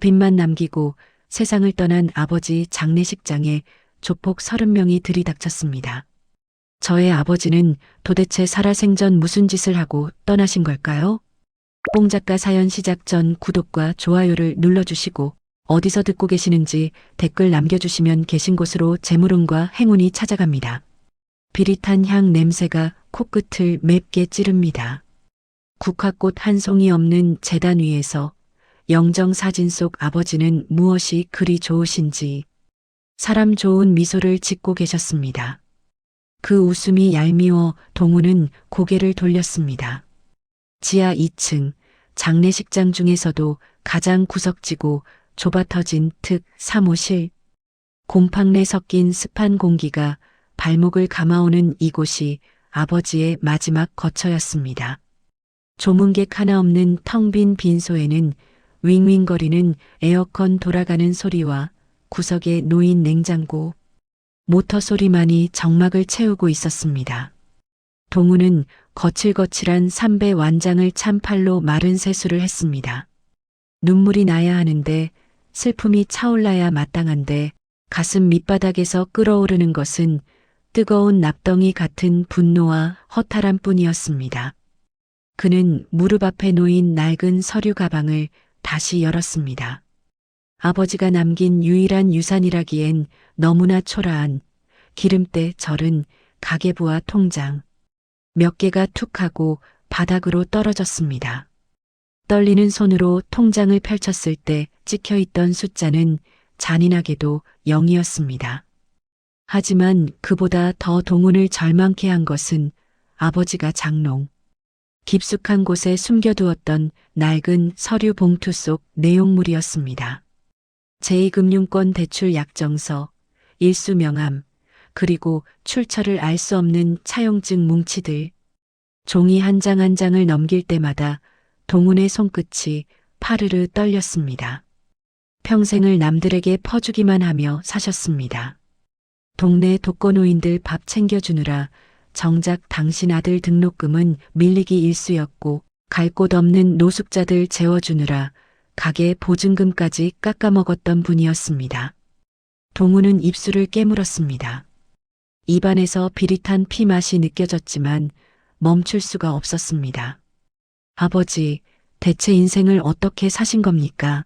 빚만 남기고 세상을 떠난 아버지 장례식장에 조폭 30명이 들이닥쳤습니다. 저의 아버지는 도대체 살아생전 무슨 짓을 하고 떠나신 걸까요? 뽕작가 사연 시작 전 구독과 좋아요를 눌러주시고 어디서 듣고 계시는지 댓글 남겨주시면 계신 곳으로 재물운과 행운이 찾아갑니다. 비릿한 향 냄새가 코끝을 맵게 찌릅니다. 국화꽃 한 송이 없는 제단 위에서 영정사진 속 아버지는 무엇이 그리 좋으신지 사람 좋은 미소를 짓고 계셨습니다. 그 웃음이 얄미워 동우는 고개를 돌렸습니다. 지하 2층 장례식장 중에서도 가장 구석지고 좁아터진 특 사무실. 곰팡내 섞인 습한 공기가 발목을 감아오는 이곳이 아버지의 마지막 거처였습니다. 조문객 하나 없는 텅 빈 빈소에는 윙윙거리는 에어컨 돌아가는 소리와 구석에 놓인 냉장고, 모터 소리만이 정막을 채우고 있었습니다. 동우는 거칠거칠한 삼배 완장을 찬팔로 마른 세수를 했습니다. 눈물이 나야 하는데 슬픔이 차올라야 마땅한데 가슴 밑바닥에서 끓어오르는 것은 뜨거운 납덩이 같은 분노와 허탈함 뿐이었습니다. 그는 무릎 앞에 놓인 낡은 서류 가방을 다시 열었습니다. 아버지가 남긴 유일한 유산이라기엔 너무나 초라한 기름때 절은 가계부와 통장. 몇 개가 툭 하고 바닥으로 떨어졌습니다. 떨리는 손으로 통장을 펼쳤을 때 찍혀있던 숫자는 잔인하게도 0이었습니다. 하지만 그보다 더 동훈을 절망케 한 것은 아버지가 장롱, 깊숙한 곳에 숨겨두었던 낡은 서류 봉투 속 내용물이었습니다. 제2금융권 대출 약정서, 일수명함, 그리고 출처를 알 수 없는 차용증 뭉치들. 종이 한 장 한 장을 넘길 때마다 동훈의 손끝이 파르르 떨렸습니다. 평생을 남들에게 퍼주기만 하며 사셨습니다. 동네 독거노인들 밥 챙겨주느라 정작 당신 아들 등록금은 밀리기 일쑤였고 갈 곳 없는 노숙자들 재워주느라 가게 보증금까지 깎아먹었던 분이었습니다. 동훈은 입술을 깨물었습니다. 입안에서 비릿한 피 맛이 느껴졌지만 멈출 수가 없었습니다. 아버지, 대체 인생을 어떻게 사신 겁니까?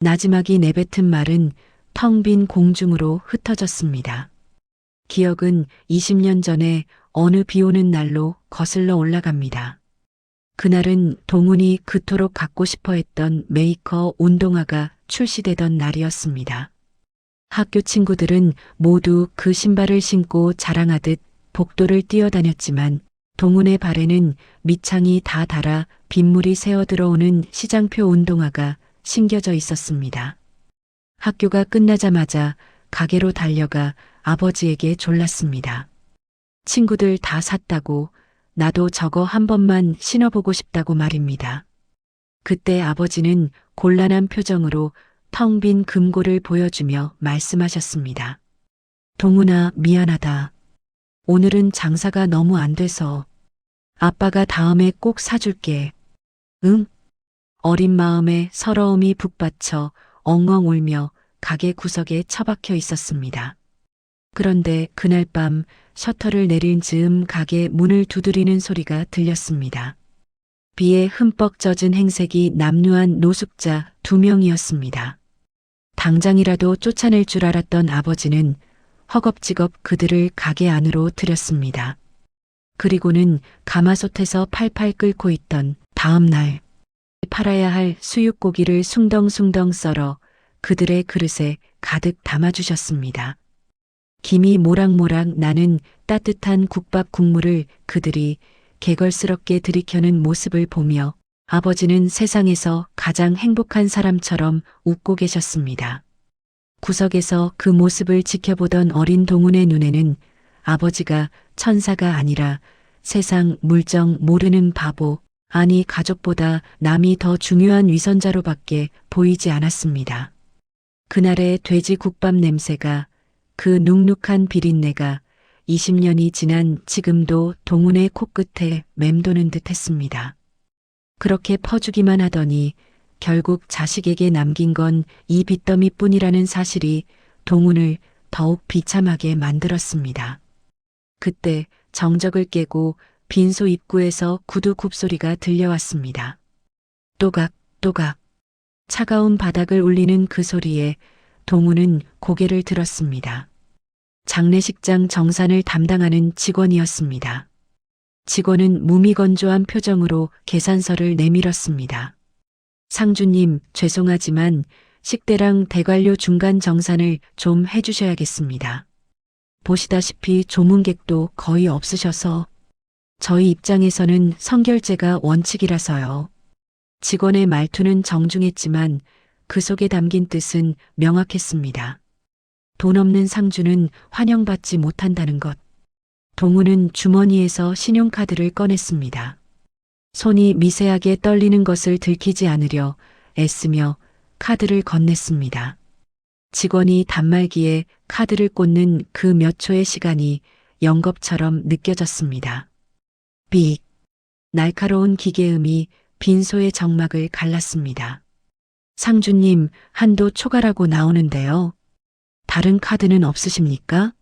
나지막이 내뱉은 말은 텅 빈 공중으로 흩어졌습니다. 기억은 20년 전에 어느 비 오는 날로 거슬러 올라갑니다. 그날은 동훈이 그토록 갖고 싶어 했던 메이커 운동화가 출시되던 날이었습니다. 학교 친구들은 모두 그 신발을 신고 자랑하듯 복도를 뛰어다녔지만 동훈의 발에는 밑창이 다 닳아 빗물이 새어 들어오는 시장표 운동화가 신겨져 있었습니다. 학교가 끝나자마자 가게로 달려가 아버지에게 졸랐습니다. 친구들 다 샀다고 나도 저거 한 번만 신어보고 싶다고 말입니다. 그때 아버지는 곤란한 표정으로 텅 빈 금고를 보여주며 말씀하셨습니다. 동훈아, 미안하다. 오늘은 장사가 너무 안 돼서. 아빠가 다음에 꼭 사줄게. 응? 어린 마음에 서러움이 북받쳐 엉엉 울며 가게 구석에 처박혀 있었습니다. 그런데 그날 밤 셔터를 내린 즈음 가게 문을 두드리는 소리가 들렸습니다. 비에 흠뻑 젖은 행색이 남루한 노숙자 2명이었습니다. 당장이라도 쫓아낼 줄 알았던 아버지는 허겁지겁 그들을 가게 안으로 들였습니다. 그리고는 가마솥에서 팔팔 끓고 있던 다음 날 팔아야 할 수육고기를 숭덩숭덩 썰어 그들의 그릇에 가득 담아주셨습니다. 김이 모락모락 나는 따뜻한 국밥 국물을 그들이 개걸스럽게 들이켜는 모습을 보며 아버지는 세상에서 가장 행복한 사람처럼 웃고 계셨습니다. 구석에서 그 모습을 지켜보던 어린 동훈의 눈에는 아버지가 천사가 아니라 세상 물정 모르는 바보, 아니 가족보다 남이 더 중요한 위선자로밖에 보이지 않았습니다. 그날의 돼지 국밥 냄새가, 그 눅눅한 비린내가 20년이 지난 지금도 동훈의 코끝에 맴도는 듯 했습니다. 그렇게 퍼주기만 하더니 결국 자식에게 남긴 건 이 빚더미뿐이라는 사실이 동훈을 더욱 비참하게 만들었습니다. 그때 정적을 깨고 빈소 입구에서 구두 굽소리가 들려왔습니다. 또각, 또각. 차가운 바닥을 울리는 그 소리에 동훈은 고개를 들었습니다. 장례식장 정산을 담당하는 직원이었습니다. 직원은 무미건조한 표정으로 계산서를 내밀었습니다. 상주님, 죄송하지만 식대랑 대관료 중간 정산을 좀 해주셔야겠습니다. 보시다시피 조문객도 거의 없으셔서 저희 입장에서는 선결제가 원칙이라서요. 직원의 말투는 정중했지만 그 속에 담긴 뜻은 명확했습니다. 돈 없는 상주는 환영받지 못한다는 것. 동훈은 주머니에서 신용카드를 꺼냈습니다. 손이 미세하게 떨리는 것을 들키지 않으려 애쓰며 카드를 건넸습니다. 직원이 단말기에 카드를 꽂는 그 몇 초의 시간이 영겁처럼 느껴졌습니다. 삑. 날카로운 기계음이 빈소의 정막을 갈랐습니다. 상주님, 한도 초과라고 나오는데요. 다른 카드는 없으십니까?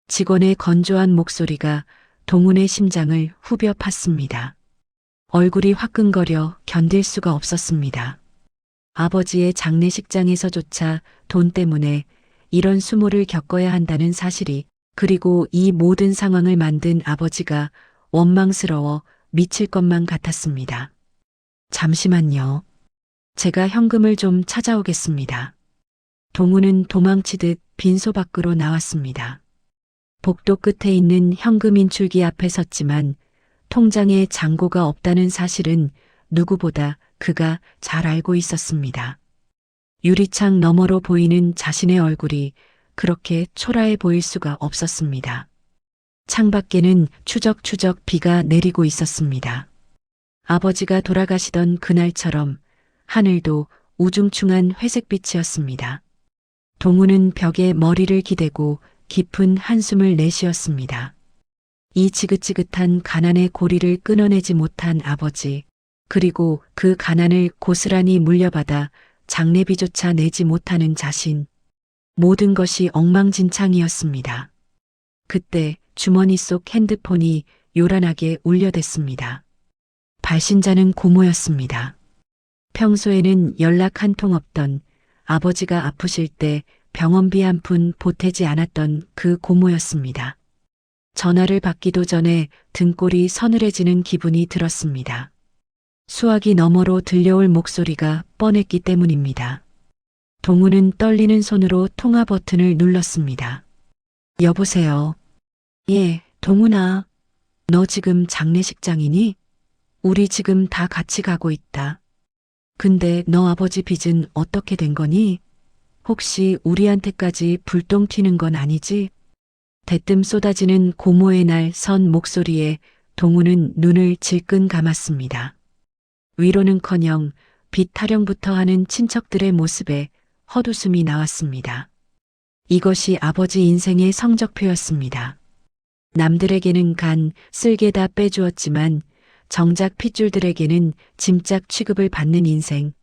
직원의 건조한 목소리가 동훈의 심장을 후벼 팠습니다. 얼굴이 화끈거려 견딜 수가 없었습니다. 아버지의 장례식장에서조차 돈 때문에 이런 수모를 겪어야 한다는 사실이, 그리고 이 모든 상황을 만든 아버지가 원망스러워 미칠 것만 같았습니다. 잠시만요. 제가 현금을 좀 찾아오겠습니다. 동훈은 도망치듯 빈소 밖으로 나왔습니다. 복도 끝에 있는 현금 인출기 앞에 섰지만 통장에 잔고가 없다는 사실은 누구보다 그가 잘 알고 있었습니다. 유리창 너머로 보이는 자신의 얼굴이 그렇게 초라해 보일 수가 없었습니다. 창밖에는 추적추적 비가 내리고 있었습니다. 아버지가 돌아가시던 그날처럼 하늘도 우중충한 회색빛이었습니다. 동훈은 벽에 머리를 기대고 깊은 한숨을 내쉬었습니다. 이 지긋지긋한 가난의 고리를 끊어내지 못한 아버지, 그리고 그 가난을 고스란히 물려받아 장례비조차 내지 못하는 자신, 모든 것이 엉망진창이었습니다. 그때 주머니 속 핸드폰이 요란하게 울려댔습니다. 발신자는 고모였습니다. 평소에는 연락 한 통 없던, 아버지가 아프실 때 병원비 한 푼 보태지 않았던 그 고모였습니다. 전화를 받기도 전에 등골이 서늘해지는 기분이 들었습니다. 수화기 너머로 들려올 목소리가 뻔했기 때문입니다. 동훈은 떨리는 손으로 통화 버튼을 눌렀습니다. 여보세요. 예, 동훈아. 너 지금 장례식장이니? 우리 지금 다 같이 가고 있다. 근데 너 아버지 빚은 어떻게 된 거니? 혹시 우리한테까지 불똥 튀는 건 아니지? 대뜸 쏟아지는 고모의 날 선 목소리에 동훈은 눈을 질끈 감았습니다. 위로는커녕 빚 타령부터 하는 친척들의 모습에 헛웃음이 나왔습니다. 이것이 아버지 인생의 성적표였습니다. 남들에게는 간, 쓸개 다 빼주었지만 정작 핏줄들에게는 짐짝 취급을 받는 인생.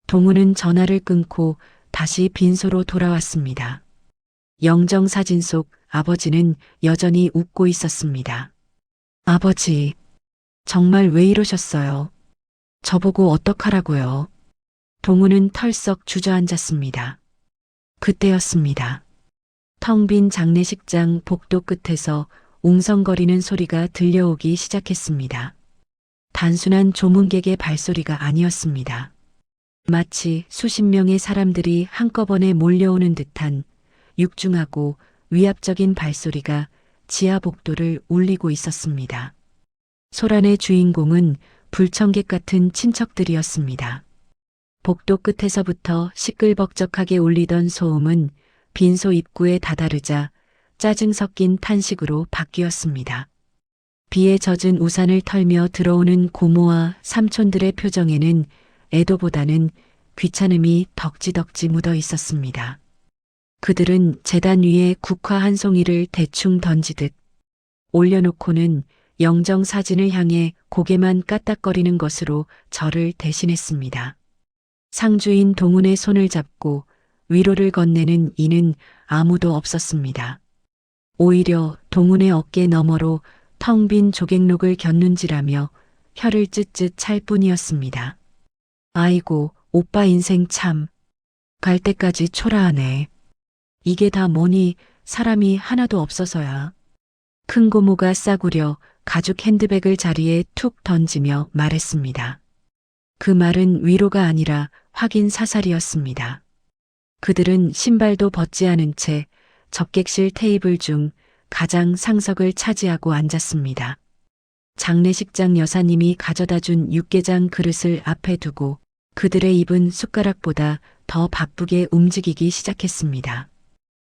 동훈은 전화를 끊고 다시 빈소로 돌아왔습니다. 영정사진 속 아버지는 여전히 웃고 있었습니다. 아버지, 정말 왜 이러셨어요? 저보고 어떡하라고요? 동훈은 털썩 주저앉았습니다. 그때였습니다. 텅 빈 장례식장 복도 끝에서 웅성거리는 소리가 들려오기 시작했습니다. 단순한 조문객의 발소리가 아니었습니다. 마치 수십 명의 사람들이 한꺼번에 몰려오는 듯한 육중하고 위압적인 발소리가 지하 복도를 울리고 있었습니다. 소란의 주인공은 불청객 같은 친척들이었습니다. 복도 끝에서부터 시끌벅적하게 울리던 소음은 빈소 입구에 다다르자 짜증 섞인 탄식으로 바뀌었습니다. 비에 젖은 우산을 털며 들어오는 고모와 삼촌들의 표정에는 애도보다는 귀찮음이 덕지덕지 묻어 있었습니다. 그들은 제단 위에 국화 한 송이를 대충 던지듯 올려놓고는 영정 사진을 향해 고개만 까딱거리는 것으로 저를 대신했습니다. 상주인 동훈의 손을 잡고 위로를 건네는 이는 아무도 없었습니다. 오히려 동훈의 어깨 너머로 텅 빈 조객록을 곁눈질하며 혀를 쯧쯧 찰 뿐이었습니다. 아이고, 오빠 인생 참. 갈 때까지 초라하네. 이게 다 뭐니 사람이 하나도 없어서야. 큰 고모가 싸구려 가죽 핸드백을 자리에 툭 던지며 말했습니다. 그 말은 위로가 아니라 확인 사살이었습니다. 그들은 신발도 벗지 않은 채 접객실 테이블 중 가장 상석을 차지하고 앉았습니다. 장례식장 여사님이 가져다 준 육개장 그릇을 앞에 두고 그들의 입은 숟가락보다 더 바쁘게 움직이기 시작했습니다.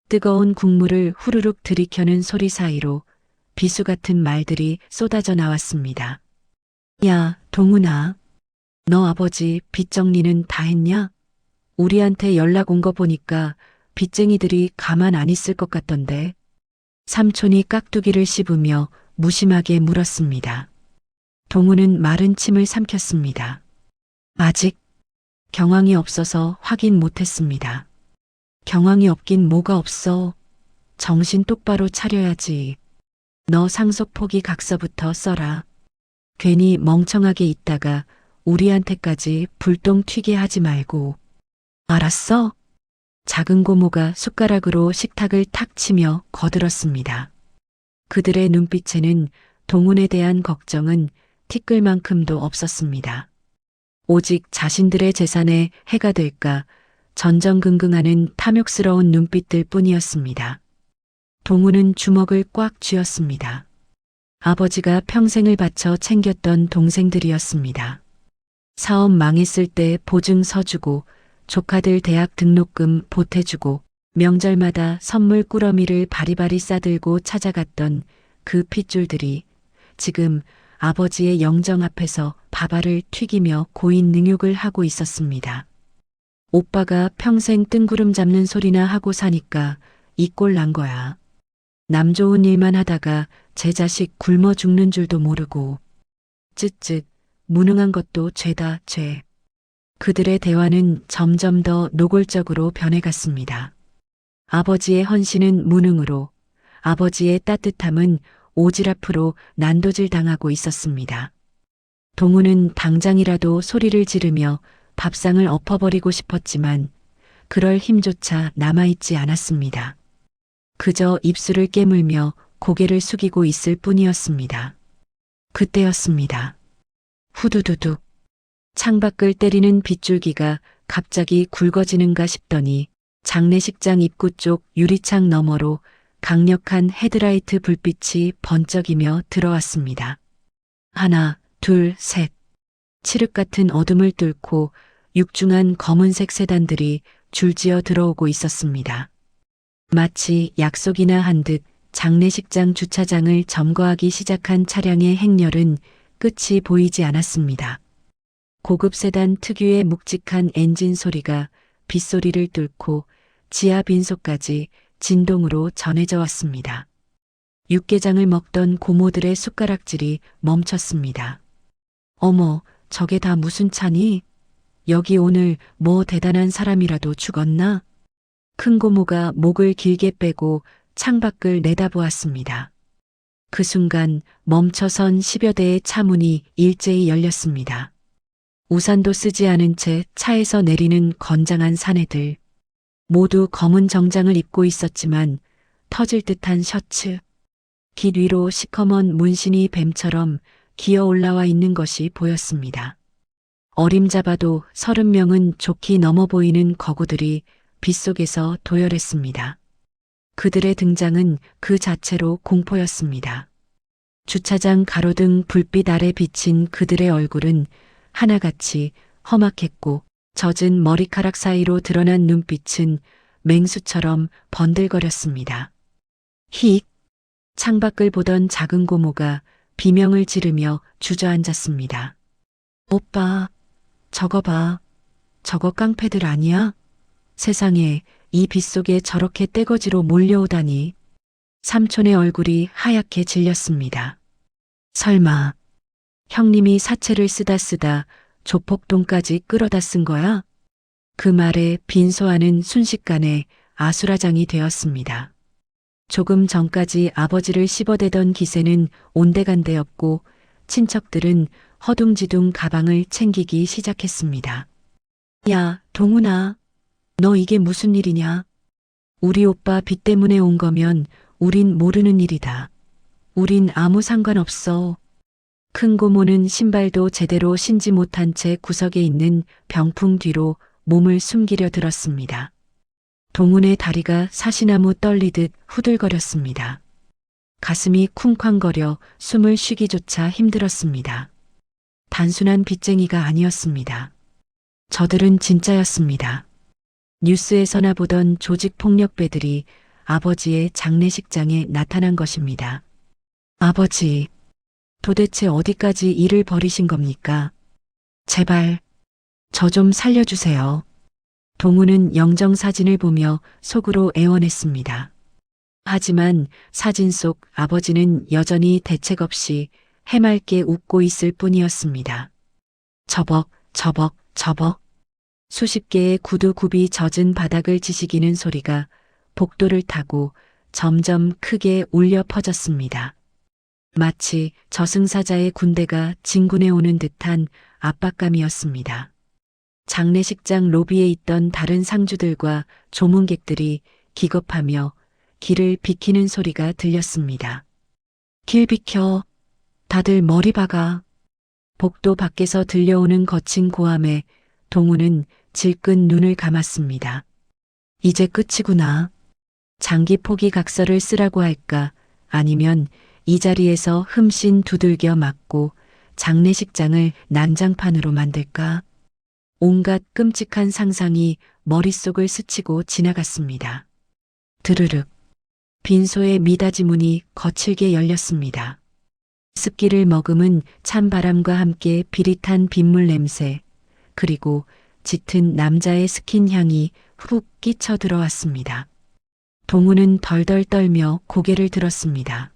뜨거운 국물을 후루룩 들이켜는 소리 사이로 비수 같은 말들이 쏟아져 나왔습니다. 야, 동훈아. 너 아버지 빚 정리는 다 했냐? 우리한테 연락 온 거 보니까 빚쟁이들이 가만 안 있을 것 같던데. 삼촌이 깍두기를 씹으며 무심하게 물었습니다. 동훈은 마른 침을 삼켰습니다. 아직 경황이 없어서 확인 못했습니다. 경황이 없긴 뭐가 없어. 정신 똑바로 차려야지. 너 상속 포기 각서부터 써라. 괜히 멍청하게 있다가 우리한테까지 불똥 튀게 하지 말고. 알았어? 작은 고모가 숟가락으로 식탁을 탁 치며 거들었습니다. 그들의 눈빛에는 동훈에 대한 걱정은 티끌만큼도 없었습니다. 오직 자신들의 재산에 해가 될까 전전긍긍하는 탐욕스러운 눈빛들 뿐이었습니다. 동훈은 주먹을 꽉 쥐었습니다. 아버지가 평생을 바쳐 챙겼던 동생들이었습니다. 사업 망했을 때 보증 서주고 조카들 대학 등록금 보태주고 명절마다 선물 꾸러미를 바리바리 싸들고 찾아갔던 그 핏줄들이 지금 아버지의 영정 앞에서 밥알을 튀기며 고인 능욕을 하고 있었습니다. 오빠가 평생 뜬구름 잡는 소리나 하고 사니까 이 꼴 난 거야. 남 좋은 일만 하다가 제 자식 굶어 죽는 줄도 모르고. 쯧쯧, 무능한 것도 죄다 죄. 그들의 대화는 점점 더 노골적으로 변해갔습니다. 아버지의 헌신은 무능으로, 아버지의 따뜻함은 오지랖으로 난도질 당하고 있었습니다. 동훈은 당장이라도 소리를 지르며 밥상을 엎어버리고 싶었지만 그럴 힘조차 남아있지 않았습니다. 그저 입술을 깨물며 고개를 숙이고 있을 뿐이었습니다. 그때였습니다. 후두두둑. 창밖을 때리는 빗줄기가 갑자기 굵어지는가 싶더니 장례식장 입구 쪽 유리창 너머로 강력한 헤드라이트 불빛이 번쩍이며 들어왔습니다. 하나, 둘, 셋. 칠흑 같은 어둠을 뚫고 육중한 검은색 세단들이 줄지어 들어오고 있었습니다. 마치 약속이나 한 듯 장례식장 주차장을 점거하기 시작한 차량의 행렬은 끝이 보이지 않았습니다. 고급 세단 특유의 묵직한 엔진 소리가 빗소리를 뚫고 지하 빈소까지 진동으로 전해져 왔습니다. 육개장을 먹던 고모들의 숟가락질이 멈췄습니다. 어머, 저게 다 무슨 차니? 여기 오늘 뭐 대단한 사람이라도 죽었나? 큰 고모가 목을 길게 빼고 창밖을 내다보았습니다. 그 순간 멈춰선 10여 대의 차문이 일제히 열렸습니다. 우산도 쓰지 않은 채 차에서 내리는 건장한 사내들. 모두 검은 정장을 입고 있었지만 터질 듯한 셔츠. 깃 위로 시커먼 문신이 뱀처럼 기어 올라와 있는 것이 보였습니다. 어림잡아도 30명은 좋게 넘어 보이는 거구들이 빗속에서 도열했습니다. 그들의 등장은 그 자체로 공포였습니다. 주차장 가로등 불빛 아래 비친 그들의 얼굴은 하나같이 험악했고 젖은 머리카락 사이로 드러난 눈빛은 맹수처럼 번들거렸습니다. 힉! 창밖을 보던 작은 고모가 비명을 지르며 주저앉았습니다. 오빠, 저거 봐. 저거 깡패들 아니야? 세상에 이 빗속에 저렇게 떼거지로 몰려오다니. 삼촌의 얼굴이 하얗게 질렸습니다. 설마 형님이 사채를 쓰다 조폭돈까지 끌어다 쓴 거야? 그 말에 빈소아는 순식간에 아수라장이 되었습니다. 조금 전까지 아버지를 씹어대던 기세는 온데간데없고 친척들은 허둥지둥 가방을 챙기기 시작했습니다. 야, 동훈아, 너 이게 무슨 일이냐? 우리 오빠 빚 때문에 온 거면 우린 모르는 일이다. 우린 아무 상관없어. 큰 고모는 신발도 제대로 신지 못한 채 구석에 있는 병풍 뒤로 몸을 숨기려 들었습니다. 동훈의 다리가 사시나무 떨리듯 후들거렸습니다. 가슴이 쿵쾅거려 숨을 쉬기조차 힘들었습니다. 단순한 빚쟁이가 아니었습니다. 저들은 진짜였습니다. 뉴스에서나 보던 조직폭력배들이 아버지의 장례식장에 나타난 것입니다. 아버지, 도대체 어디까지 일을 벌이신 겁니까? 제발, 저 좀 살려주세요. 동우는 영정사진을 보며 속으로 애원했습니다. 하지만 사진 속 아버지는 여전히 대책 없이 해맑게 웃고 있을 뿐이었습니다. 저벅, 저벅, 저벅. 수십 개의 구두굽이 젖은 바닥을 지시기는 소리가 복도를 타고 점점 크게 울려 퍼졌습니다. 마치 저승사자의 군대가 진군해 오는 듯한 압박감이었습니다. 장례식장 로비에 있던 다른 상주들과 조문객들이 기겁하며 길을 비키는 소리가 들렸습니다. 길 비켜. 다들 머리 박아. 복도 밖에서 들려오는 거친 고함에 동우는 질끈 눈을 감았습니다. 이제 끝이구나. 장기 포기 각서를 쓰라고 할까, 아니면 이 자리에서 흠씬 두들겨 맞고 장례식장을 난장판으로 만들까? 온갖 끔찍한 상상이 머릿속을 스치고 지나갔습니다. 드르륵. 빈소의 미닫이 문이 거칠게 열렸습니다. 습기를 머금은 찬바람과 함께 비릿한 빗물 냄새, 그리고 짙은 남자의 스킨 향이 훅 끼쳐 들어왔습니다. 동우는 덜덜 떨며 고개를 들었습니다.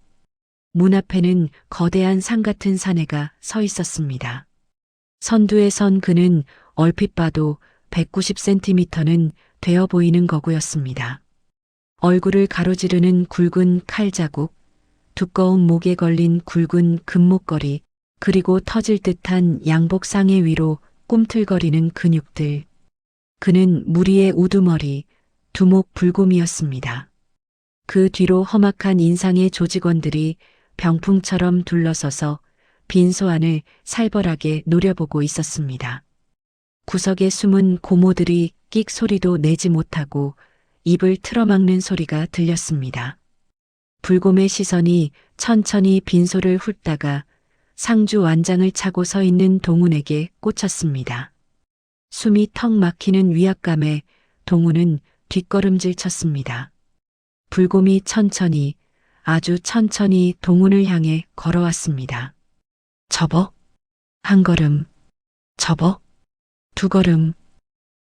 문 앞에는 거대한 산 같은 사내가 서 있었습니다. 선두에 선 그는 얼핏 봐도 190cm는 되어 보이는 거구였습니다. 얼굴을 가로지르는 굵은 칼 자국, 두꺼운 목에 걸린 굵은 금목걸이, 그리고 터질 듯한 양복 상의 위로 꿈틀거리는 근육들. 그는 무리의 우두머리, 두목 불곰이었습니다. 그 뒤로 험악한 인상의 조직원들이 병풍처럼 둘러서서 빈소 안을 살벌하게 노려보고 있었습니다. 구석에 숨은 고모들이 끽 소리도 내지 못하고 입을 틀어막는 소리가 들렸습니다. 불곰의 시선이 천천히 빈소를 훑다가 상주 완장을 차고 서 있는 동훈에게 꽂혔습니다. 숨이 턱 막히는 위압감에 동훈은 뒷걸음질 쳤습니다. 불곰이 천천히, 아주 천천히 동훈을 향해 걸어왔습니다. 저벅, 한 걸음, 저벅, 두 걸음.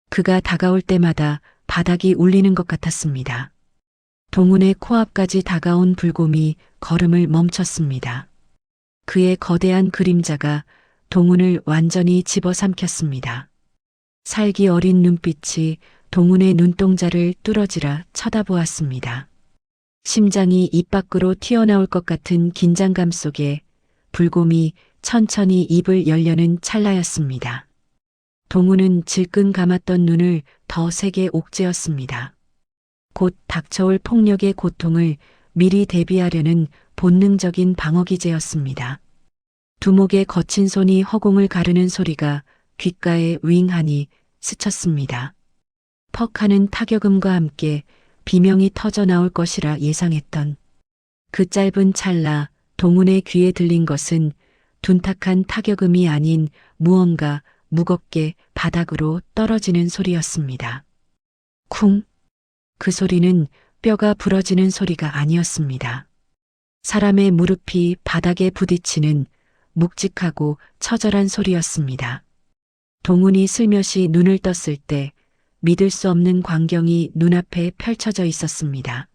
그가 다가올 때마다 바닥이 울리는 것 같았습니다. 동훈의 코앞까지 다가온 불곰이 걸음을 멈췄습니다. 그의 거대한 그림자가 동훈을 완전히 집어삼켰습니다. 살기 어린 눈빛이 동훈의 눈동자를 뚫어지라 쳐다보았습니다. 심장이 입 밖으로 튀어나올 것 같은 긴장감 속에 불곰이 천천히 입을 열려는 찰나였습니다. 동훈은 질끈 감았던 눈을 더 세게 옥죄었습니다. 곧 닥쳐올 폭력의 고통을 미리 대비하려는 본능적인 방어기제였습니다. 두목의 거친 손이 허공을 가르는 소리가 귓가에 윙하니 스쳤습니다. 퍽 하는 타격음과 함께 비명이 터져 나올 것이라 예상했던 그 짧은 찰나 동훈의 귀에 들린 것은 둔탁한 타격음이 아닌 무언가 무겁게 바닥으로 떨어지는 소리였습니다. 쿵! 그 소리는 뼈가 부러지는 소리가 아니었습니다. 사람의 무릎이 바닥에 부딪히는 묵직하고 처절한 소리였습니다. 동훈이 슬며시 눈을 떴을 때 믿을 수 없는 광경이 눈앞에 펼쳐져 있었습니다.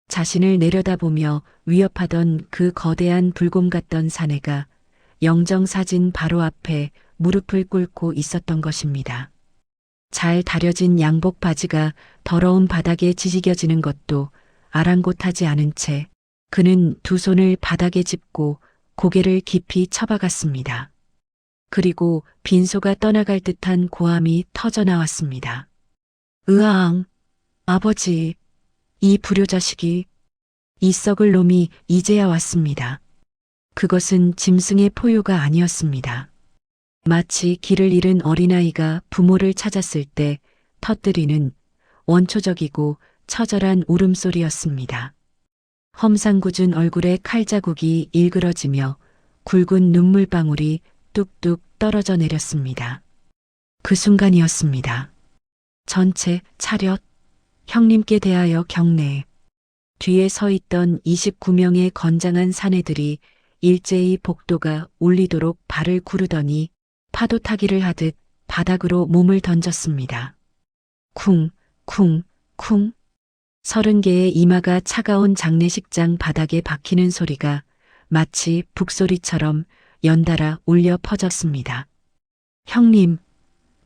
자신을 내려다보며 위협하던 그 거대한 불곰 같던 사내가 영정사진 바로 앞에 무릎을 꿇고 있었던 것입니다. 잘 다려진 양복 바지가 더러운 바닥에 지지겨지는 것도 아랑곳하지 않은 채 그는 두 손을 바닥에 짚고 고개를 깊이 쳐박았습니다. 그리고 빈소가 떠나갈 듯한 고함이 터져 나왔습니다. 으앙, 아버지, 이 불효자식이, 이 썩을 놈이 이제야 왔습니다. 그것은 짐승의 포효가 아니었습니다. 마치 길을 잃은 어린아이가 부모를 찾았을 때 터뜨리는 원초적이고 처절한 울음소리였습니다. 험상궂은 얼굴에 칼자국이 일그러지며 굵은 눈물방울이 뚝뚝 떨어져 내렸습니다. 그 순간이었습니다. 전체 차렷, 형님께 대하여 경례. 뒤에 서 있던 29명의 건장한 사내들이 일제히 복도가 울리도록 발을 구르더니 파도 타기를 하듯 바닥으로 몸을 던졌습니다. 쿵, 쿵, 쿵. 30개의 이마가 차가운 장례식장 바닥에 박히는 소리가 마치 북소리처럼 연달아 울려 퍼졌습니다. 형님,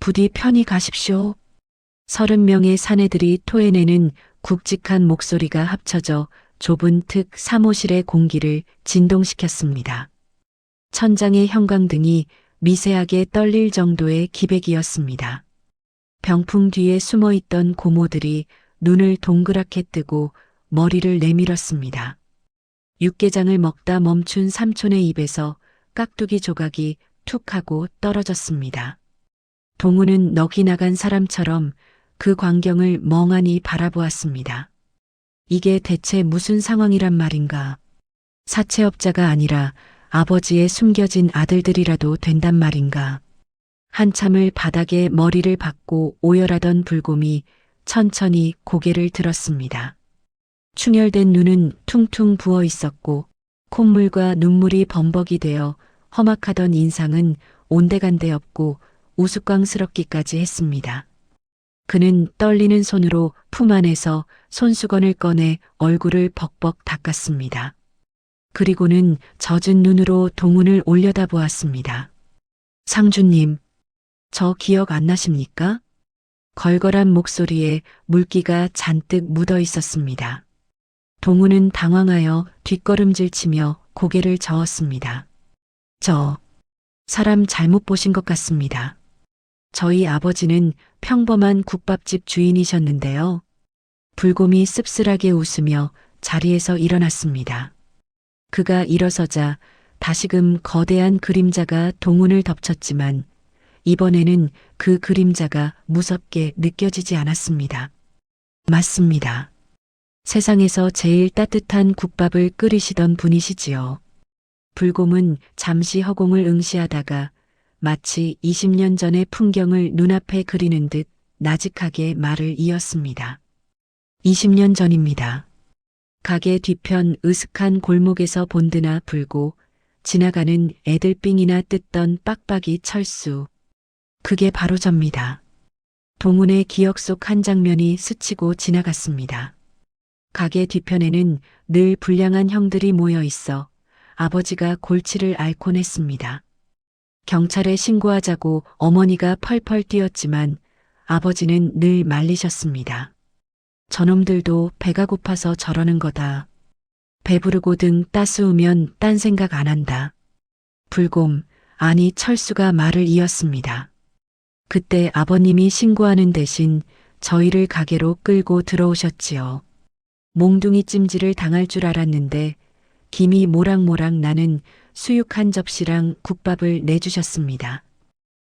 부디 편히 가십시오. 30명의 사내들이 토해내는 굵직한 목소리가 합쳐져 좁은 특 사무실의 공기를 진동시켰습니다. 천장의 형광등이 미세하게 떨릴 정도의 기백이었습니다. 병풍 뒤에 숨어있던 고모들이 눈을 동그랗게 뜨고 머리를 내밀었습니다. 육개장을 먹다 멈춘 삼촌의 입에서 깍두기 조각이 툭 하고 떨어졌습니다. 동우는 넋이 나간 사람처럼 그 광경을 멍하니 바라보았습니다. 이게 대체 무슨 상황이란 말인가? 사채업자가 아니라 아버지의 숨겨진 아들들이라도 된단 말인가? 한참을 바닥에 머리를 박고 오열하던 불곰이 천천히 고개를 들었습니다. 충혈된 눈은 퉁퉁 부어 있었고 콧물과 눈물이 범벅이 되어 험악하던 인상은 온데간데 없고 우스꽝스럽기까지 했습니다. 그는 떨리는 손으로 품 안에서 손수건을 꺼내 얼굴을 벅벅 닦았습니다. 그리고는 젖은 눈으로 동훈을 올려다보았습니다. 상주님, 저 기억 안 나십니까? 걸걸한 목소리에 물기가 잔뜩 묻어 있었습니다. 동훈은 당황하여 뒷걸음질치며 고개를 저었습니다. 저 사람 잘못 보신 것 같습니다. 저희 아버지는 평범한 국밥집 주인이셨는데요. 불곰이 씁쓸하게 웃으며 자리에서 일어났습니다. 그가 일어서자 다시금 거대한 그림자가 동훈을 덮쳤지만 이번에는 그 그림자가 무섭게 느껴지지 않았습니다. 맞습니다. 세상에서 제일 따뜻한 국밥을 끓이시던 분이시지요. 불곰은 잠시 허공을 응시하다가 마치 20년 전의 풍경을 눈앞에 그리는 듯 나직하게 말을 이었습니다. 20년 전입니다. 가게 뒤편 으슥한 골목에서 본드나 불고 지나가는 애들삥이나 뜯던 빡빡이 철수. 그게 바로 접니다. 동훈의 기억 속 한 장면이 스치고 지나갔습니다. 가게 뒤편에는 늘 불량한 형들이 모여 있어 아버지가 골치를 앓곤 했습니다. 경찰에 신고하자고 어머니가 펄펄 뛰었지만 아버지는 늘 말리셨습니다. 저놈들도 배가 고파서 저러는 거다. 배부르고 등 따스우면 딴 생각 안 한다. 불곰, 아니 철수가 말을 이었습니다. 그때 아버님이 신고하는 대신 저희를 가게로 끌고 들어오셨지요. 몽둥이 찜질을 당할 줄 알았는데 김이 모락모락 나는 수육 한 접시랑 국밥을 내주셨습니다.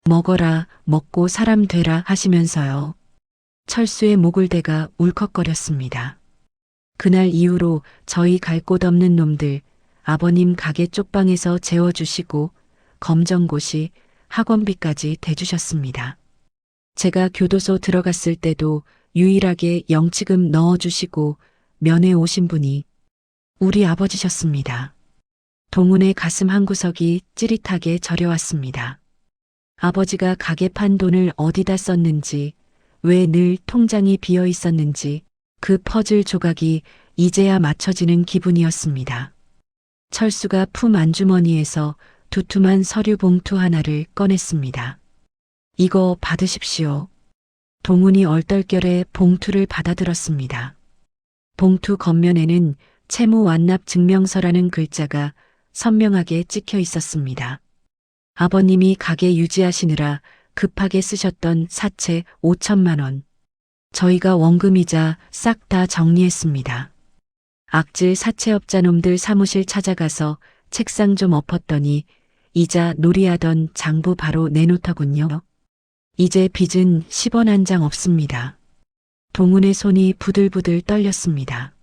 먹어라, 먹고 사람 되라 하시면서요. 철수의 목을 대가 울컥거렸습니다. 그날 이후로 저희 갈 곳 없는 놈들 아버님 가게 쪽방에서 재워주시고 검정고시 학원비까지 대주셨습니다. 제가 교도소 들어갔을 때도 유일하게 영치금 넣어주시고 면회 오신 분이 우리 아버지셨습니다. 동훈의 가슴 한구석이 찌릿하게 저려왔습니다. 아버지가 가게 판 돈을 어디다 썼는지, 왜 늘 통장이 비어 있었는지 그 퍼즐 조각이 이제야 맞춰지는 기분이었습니다. 철수가 품 안주머니에서 두툼한 서류 봉투 하나를 꺼냈습니다. 이거 받으십시오. 동훈이 얼떨결에 봉투를 받아들었습니다. 봉투 겉면에는 채무 완납 증명서라는 글자가 선명하게 찍혀 있었습니다. 아버님이 가게 유지하시느라 급하게 쓰셨던 사채 5천만 원. 저희가 원금이자 싹 다 정리했습니다. 악질 사채업자 놈들 사무실 찾아가서 책상 좀 엎었더니 이자 놀이하던 장부 바로 내놓더군요. 이제 빚은 10원 한 장 없습니다. 동훈의 손이 부들부들 떨렸습니다.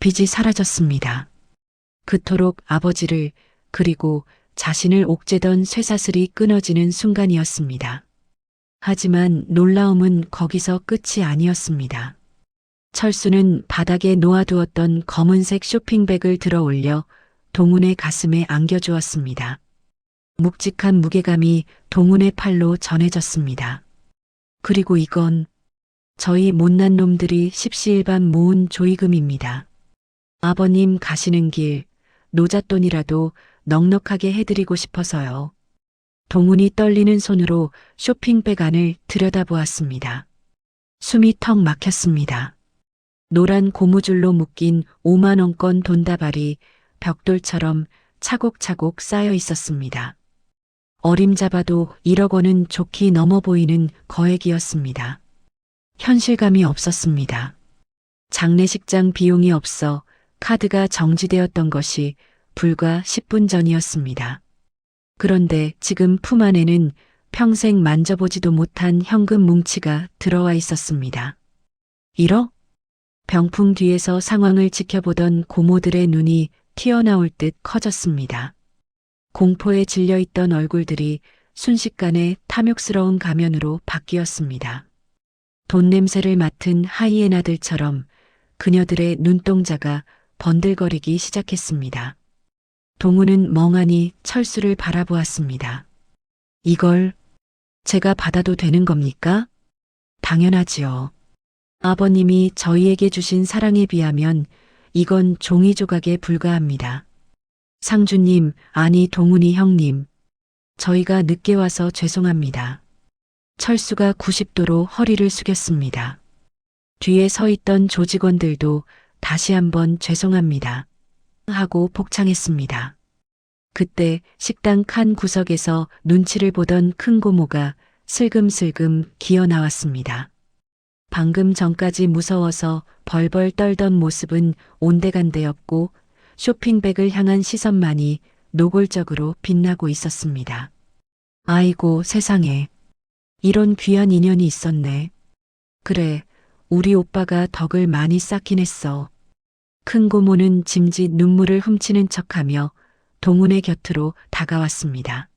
빚이 사라졌습니다. 그토록 아버지를 그리고 자신을 옥죄던 쇠사슬이 끊어지는 순간이었습니다. 하지만 놀라움은 거기서 끝이 아니었습니다. 철수는 바닥에 놓아두었던 검은색 쇼핑백을 들어 올려 동훈의 가슴에 안겨주었습니다. 묵직한 무게감이 동훈의 팔로 전해졌습니다. 그리고 이건 저희 못난 놈들이 십시일반 모은 조의금입니다. 아버님 가시는 길 노잣돈이라도 넉넉하게 해드리고 싶어서요. 동훈이 떨리는 손으로 쇼핑백 안을 들여다보았습니다. 숨이 턱 막혔습니다. 노란 고무줄로 묶인 5만 원권 돈다발이 벽돌처럼 차곡차곡 쌓여 있었습니다. 어림잡아도 1억 원은 좋게 넘어 보이는 거액이었습니다. 현실감이 없었습니다. 장례식장 비용이 없어 카드가 정지되었던 것이 불과 10분 전이었습니다. 그런데 지금 품 안에는 평생 만져보지도 못한 현금 뭉치가 들어와 있었습니다. 1억? 병풍 뒤에서 상황을 지켜보던 고모들의 눈이 튀어나올 듯 커졌습니다. 공포에 질려있던 얼굴들이 순식간에 탐욕스러운 가면으로 바뀌었습니다. 돈 냄새를 맡은 하이에나들처럼 그녀들의 눈동자가 번들거리기 시작했습니다. 동훈은 멍하니 철수를 바라보았습니다. 이걸 제가 받아도 되는 겁니까? 당연하지요. 아버님이 저희에게 주신 사랑에 비하면 이건 종이 조각에 불과합니다. 상주님, 아니 동훈이 형님. 저희가 늦게 와서 죄송합니다. 철수가 90도로 허리를 숙였습니다. 뒤에 서 있던 조직원들도 다시 한번 죄송합니다. 하고 복창했습니다. 그때 식당 칸 구석에서 눈치를 보던 큰 고모가 슬금슬금 기어 나왔습니다. 방금 전까지 무서워서 벌벌 떨던 모습은 온데간데였고 쇼핑백을 향한 시선만이 노골적으로 빛나고 있었습니다. 아이고 세상에. 이런 귀한 인연이 있었네. 그래, 우리 오빠가 덕을 많이 쌓긴 했어. 큰 고모는 짐짓 눈물을 훔치는 척하며 동훈의 곁으로 다가왔습니다.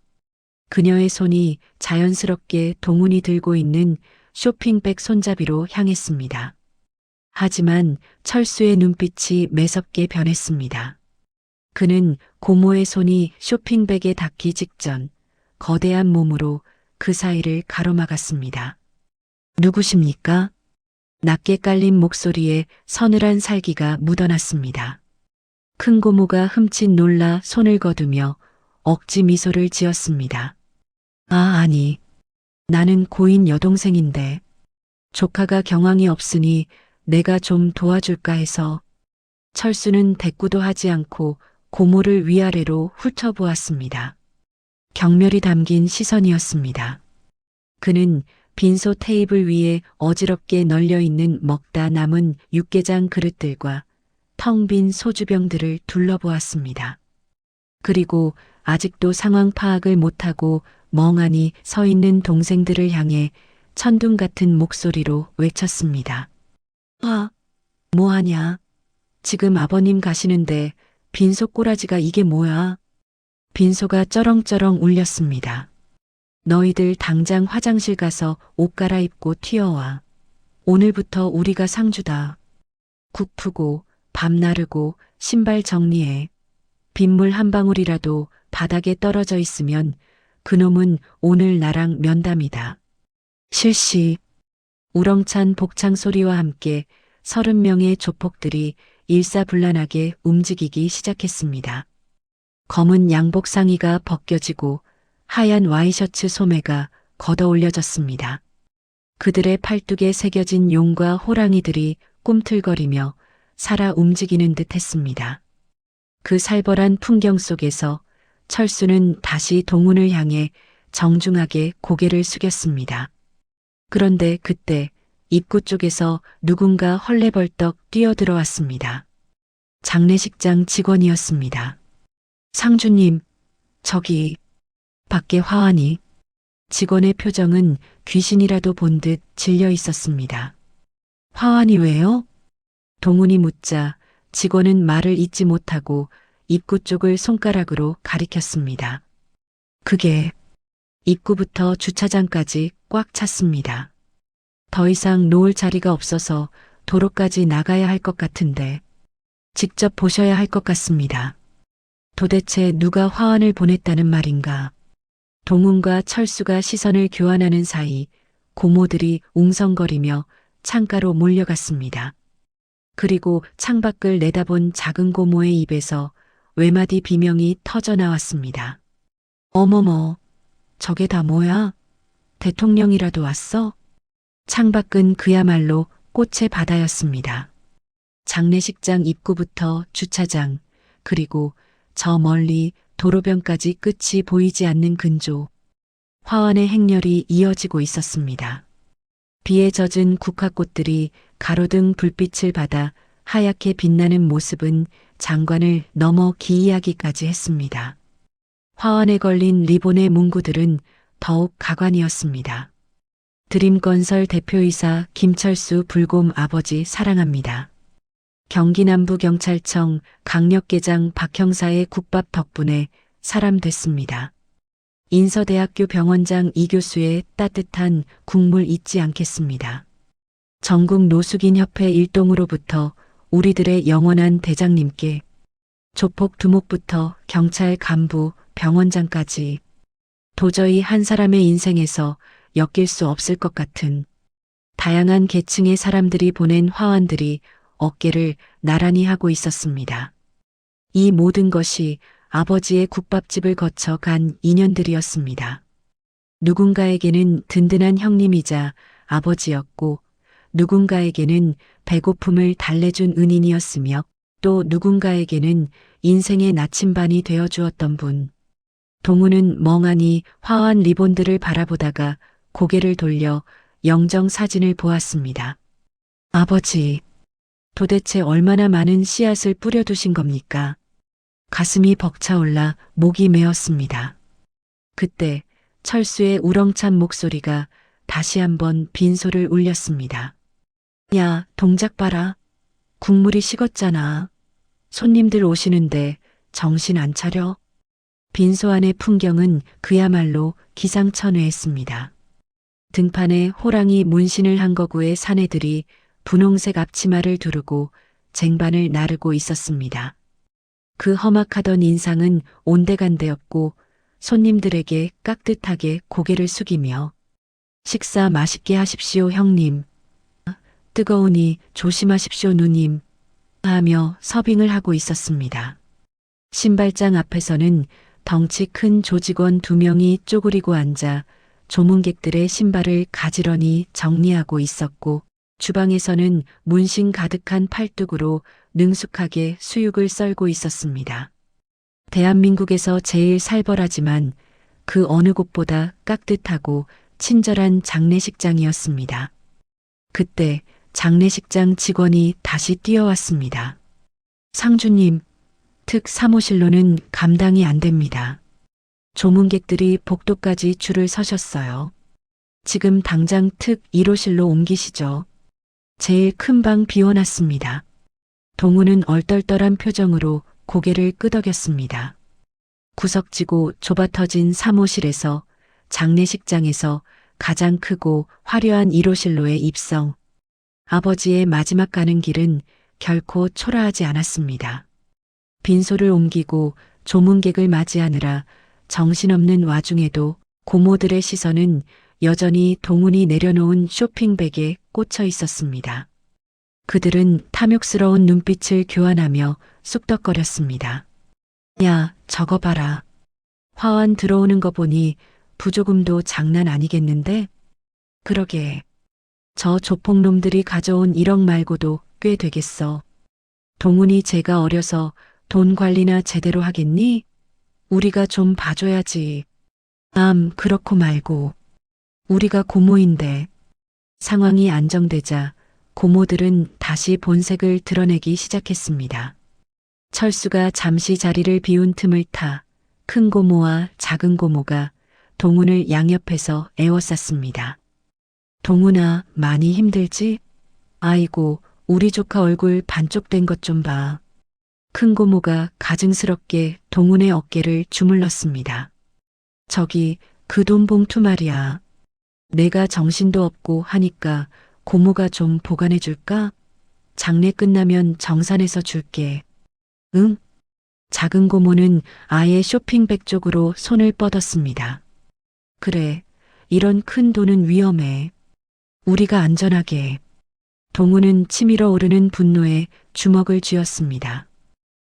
그녀의 손이 자연스럽게 동훈이 들고 있는 쇼핑백 손잡이로 향했습니다. 하지만 철수의 눈빛이 매섭게 변했습니다. 그는 고모의 손이 쇼핑백에 닿기 직전 거대한 몸으로 그 사이를 가로막았습니다. 누구십니까? 낮게 깔린 목소리에 서늘한 살기가 묻어났습니다. 큰 고모가 흠칫 놀라 손을 거두며 억지 미소를 지었습니다. 아니. 나는 고인 여동생인데 조카가 경황이 없으니 내가 좀 도와줄까 해서. 철수는 대꾸도 하지 않고 고모를 위아래로 훑어보았습니다. 경멸이 담긴 시선이었습니다. 그는 빈소 테이블 위에 어지럽게 널려있는 먹다 남은 육개장 그릇들과 텅 빈 소주병들을 둘러보았습니다. 그리고 아직도 상황 파악을 못하고 멍하니 서 있는 동생들을 향해 천둥 같은 목소리로 외쳤습니다. 뭐하냐? 지금 아버님 가시는데 빈소 꼬라지가 이게 뭐야? 빈소가 쩌렁쩌렁 울렸습니다. 너희들 당장 화장실 가서 옷 갈아입고 튀어와. 오늘부터 우리가 상주다. 국 푸고 밥 나르고 신발 정리해. 빗물 한 방울이라도 바닥에 떨어져 있으면 그놈은 오늘 나랑 면담이다. 실시. 우렁찬 복창 소리와 함께 30명의 조폭들이 일사불란하게 움직이기 시작했습니다. 검은 양복 상의가 벗겨지고 하얀 와이셔츠 소매가 걷어 올려졌습니다. 그들의 팔뚝에 새겨진 용과 호랑이들이 꿈틀거리며 살아 움직이는 듯 했습니다. 그 살벌한 풍경 속에서 철수는 다시 동훈을 향해 정중하게 고개를 숙였습니다. 그런데 그때 입구 쪽에서 누군가 헐레벌떡 뛰어들어왔습니다. 장례식장 직원이었습니다. 상주님, 저기, 밖에 화환이. 직원의 표정은 귀신이라도 본 듯 질려 있었습니다. 화환이 왜요? 동훈이 묻자 직원은 말을 잇지 못하고 입구 쪽을 손가락으로 가리켰습니다. 그게 입구부터 주차장까지 꽉 찼습니다. 더 이상 놓을 자리가 없어서 도로까지 나가야 할 것 같은데 직접 보셔야 할 것 같습니다. 도대체 누가 화환을 보냈다는 말인가? 동훈과 철수가 시선을 교환하는 사이 고모들이 웅성거리며 창가로 몰려갔습니다. 그리고 창밖을 내다본 작은 고모의 입에서 외마디 비명이 터져 나왔습니다. 어머머, 저게 다 뭐야? 대통령이라도 왔어? 창밖은 그야말로 꽃의 바다였습니다. 장례식장 입구부터 주차장, 그리고 저 멀리 도로변까지 끝이 보이지 않는 근조. 화환의 행렬이 이어지고 있었습니다. 비에 젖은 국화꽃들이 가로등 불빛을 받아 하얗게 빛나는 모습은 장관을 넘어 기이하기까지 했습니다. 화환에 걸린 리본의 문구들은 더욱 가관이었습니다. 드림건설 대표이사 김철수 불곰 아버지 사랑합니다. 경기남부경찰청 강력계장 박형사의 국밥 덕분에 사람 됐습니다. 인서대학교 병원장 이교수의 따뜻한 국물 잊지 않겠습니다. 전국 노숙인협회 일동으로부터 우리들의 영원한 대장님께 조폭 두목부터 경찰 간부, 병원장까지 도저히 한 사람의 인생에서 엮일 수 없을 것 같은 다양한 계층의 사람들이 보낸 화환들이 어깨를 나란히 하고 있었습니다. 이 모든 것이 아버지의 국밥집을 거쳐 간 인연들이었습니다. 누군가에게는 든든한 형님이자 아버지였고 누군가에게는 배고픔을 달래준 은인이었으며 또 누군가에게는 인생의 나침반이 되어주었던 분. 동우는 멍하니 화환 리본들을 바라보다가 고개를 돌려 영정 사진을 보았습니다. 아버지, 도대체 얼마나 많은 씨앗을 뿌려두신 겁니까? 가슴이 벅차올라 목이 메었습니다. 그때 철수의 우렁찬 목소리가 다시 한번 빈소를 울렸습니다. 야, 동작 봐라. 국물이 식었잖아. 손님들 오시는데 정신 안 차려? 빈소 안의 풍경은 그야말로 기상천외했습니다. 등판에 호랑이 문신을 한 거구의 사내들이 분홍색 앞치마를 두르고 쟁반을 나르고 있었습니다. 그 험악하던 인상은 온데간데였고 손님들에게 깍듯하게 고개를 숙이며 식사 맛있게 하십시오 형님. 뜨거우니 조심하십시오 누님. 하며 서빙을 하고 있었습니다. 신발장 앞에서는 덩치 큰 조직원 2명이 쪼그리고 앉아 조문객들의 신발을 가지런히 정리하고 있었고 주방에서는 문신 가득한 팔뚝으로 능숙하게 수육을 썰고 있었습니다. 대한민국에서 제일 살벌하지만 그 어느 곳보다 깍듯하고 친절한 장례식장이었습니다. 그때 장례식장 직원이 다시 뛰어왔습니다. 상주님, 특 사무실로는 감당이 안 됩니다. 조문객들이 복도까지 줄을 서셨어요. 지금 당장 특 1호실로 옮기시죠. 제일 큰 방 비워놨습니다. 동우는 얼떨떨한 표정으로 고개를 끄덕였습니다. 구석지고 좁아터진 사무실에서 장례식장에서 가장 크고 화려한 1호실로의 입성. 아버지의 마지막 가는 길은 결코 초라하지 않았습니다. 빈소를 옮기고 조문객을 맞이하느라 정신없는 와중에도 고모들의 시선은 여전히 동훈이 내려놓은 쇼핑백에 꽂혀 있었습니다. 그들은 탐욕스러운 눈빛을 교환하며 쑥덕거렸습니다. 야, 저거 봐라. 화환 들어오는 거 보니 부조금도 장난 아니겠는데? 그러게, 저 조폭놈들이 가져온 1억 말고도 꽤 되겠어. 동훈이 제가 어려서 돈 관리나 제대로 하겠니? 우리가 좀 봐줘야지. 그렇고 말고. 우리가 고모인데. 상황이 안정되자 고모들은 다시 본색을 드러내기 시작했습니다. 철수가 잠시 자리를 비운 틈을 타 큰 고모와 작은 고모가 동훈을 양옆에서 애워쌌습니다. 동훈아, 많이 힘들지? 아이고, 우리 조카 얼굴 반쪽된 것 좀 봐. 큰 고모가 가증스럽게 동훈의 어깨를 주물렀습니다. 저기, 그 돈 봉투 말이야. 내가 정신도 없고 하니까 고모가 좀 보관해 줄까? 장례 끝나면 정산해서 줄게. 응? 작은 고모는 아예 쇼핑백 쪽으로 손을 뻗었습니다. 그래, 이런 큰 돈은 위험해. 우리가 안전하게. 동훈은 치밀어 오르는 분노에 주먹을 쥐었습니다.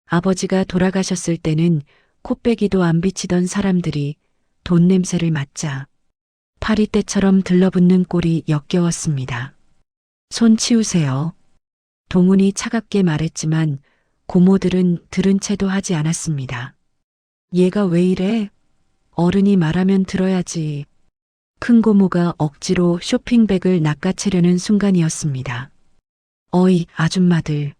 아버지가 돌아가셨을 때는 코빼기도 안 비치던 사람들이 돈 냄새를 맡자 파리떼처럼 들러붙는 꼴이 역겨웠습니다. 손 치우세요. 동훈이 차갑게 말했지만 고모들은 들은 채도 하지 않았습니다. 얘가 왜 이래? 어른이 말하면 들어야지. 큰 고모가 억지로 쇼핑백을 낚아채려는 순간이었습니다. 어이, 아줌마들.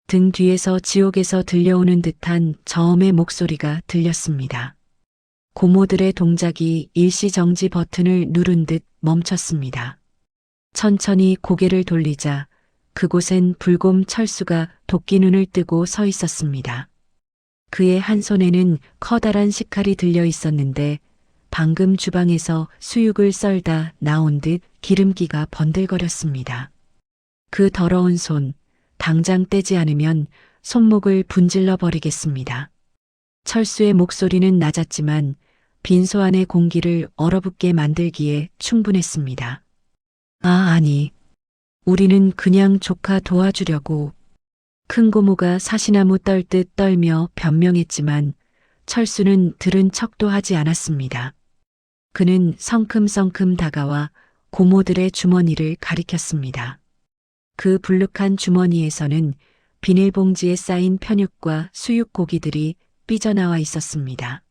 등 뒤에서 지옥에서 들려오는 듯한 저음의 목소리가 들렸습니다. 고모들의 동작이 일시정지 버튼을 누른 듯 멈췄습니다. 천천히 고개를 돌리자 그곳엔 불곰 철수가 도끼 눈을 뜨고 서 있었습니다. 그의 한 손에는 커다란 식칼이 들려 있었는데 방금 주방에서 수육을 썰다 나온 듯 기름기가 번들거렸습니다. 그 더러운 손, 당장 떼지 않으면 손목을 분질러 버리겠습니다. 철수의 목소리는 낮았지만 빈소 안의 공기를 얼어붙게 만들기에 충분했습니다. 아니. 우리는 그냥 조카 도와주려고. 큰 고모가 사시나무 떨듯 떨며 변명했지만 철수는 들은 척도 하지 않았습니다. 그는 성큼성큼 다가와 고모들의 주머니를 가리켰습니다. 그 불룩한 주머니에서는 비닐봉지에 쌓인 편육과 수육고기들이 삐져나와 있었습니다.